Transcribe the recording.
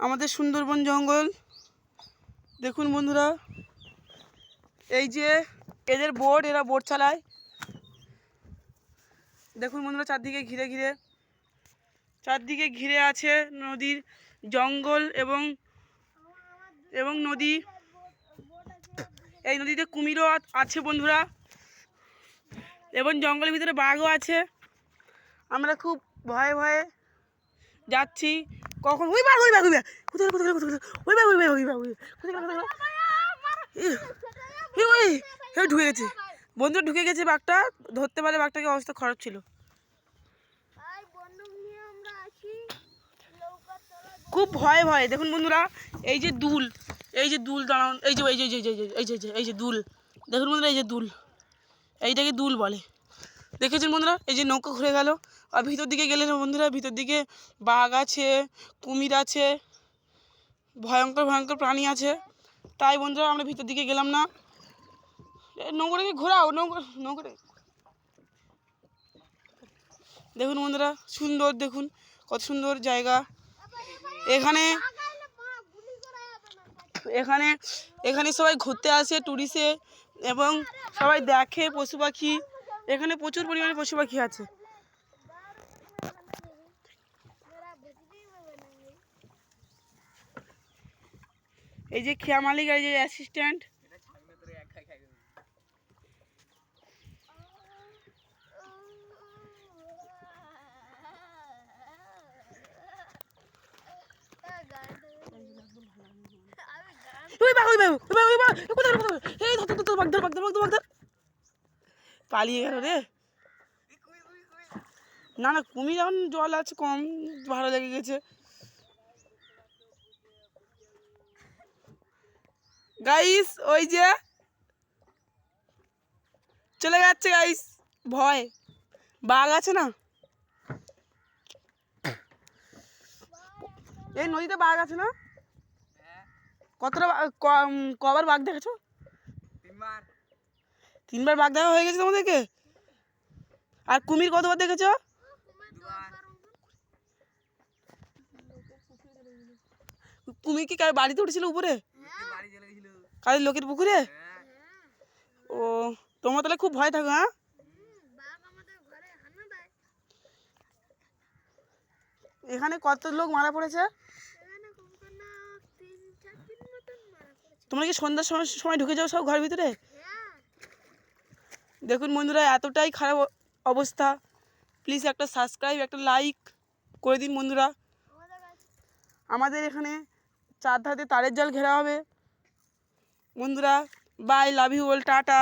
আমাদের সুন্দরবন জঙ্গল দেখুন বন্ধুরা, এই যে এদের বোট, এরা বোট চালায়। দেখুন বন্ধুরা, চারদিকে ঘিরে আছে নদীর জঙ্গল এবং নদী। এই নদীতে কুমিরও আছে বন্ধুরা, এবং জঙ্গলের ভিতরে বাঘও আছে। আমরা খুব ভয়ে ভয়ে যাচ্ছি, কখন ওই বাঘ ঢুকে গেছে বন্ধুরা, ঢুকে গেছে বাঘটা। ধরতে পারে বাঘটাকে, অবস্থা খারাপ ছিল। খুব ভয়ে ভয়ে দেখুন বন্ধুরা, এই যে দুল দাঁড়ান, এই যে দুল দেখুন বন্ধুরা, এই যে দুল, এইটাকে দুল বলে। দেখেছেন বন্ধুরা, এই যে নৌকা ঘুরে গেল। আর ভিতর দিকে গেলে না বন্ধুরা, ভিতর দিকে বাঘ আছে, কুমির আছে, ভয়ঙ্কর ভয়ঙ্কর প্রাণী আছে। তাই বন্ধুরা আমরা ভিতর দিকে গেলাম না। নৌকাটাকে ঘোরাও, নৌকাটা দেখুন বন্ধুরা, সুন্দর, দেখুন কত সুন্দর জায়গা। এখানে সবাই ঘুরতে আসে, টুরিস্টে, এবং সবাই দেখে পশু পাখি। এখানে প্রচুর পরিমাণে পশু পাখি আছে। এই যে খেয়া মালিক আর এই যে অ্যাসিস্ট্যান্ট। পালিয়ে গেল রে। না না, কুমির এখন জল আছে কম, ভালো লেগে গেছে। গাইস ওই যে চলে যাচ্ছে গাইস, ভয়। বাঘ আছে না, এই নদীতে বাঘ আছে না? কতটা কবার বাঘ দেখেছো? তিনবার বাঘ দেখা হয়ে গেছে তোমাদেরকে। আর কুমির কতবার দেখেছো? কুমির কি কার বাড়িতে উঠেছিল উপরে? কাদের লোকের পুকুরে? ও, তোমরা তাহলে খুব ভয় থাকো। হ্যাঁ, এখানে কত লোক মারা পড়েছে? তোমরা কি সন্ধ্যার সময় ঢুকে যাও সব ঘরের ভিতরে? দেখুন বন্ধুরা, এতটাই খারাপ অবস্থা। প্লিজ একটা সাবস্ক্রাইব, একটা লাইক করে দিন বন্ধুরা। আমাদের এখানে চারধারে তারের জাল ঘেরা হবে বন্ধুরা। Bye, love you all, tata.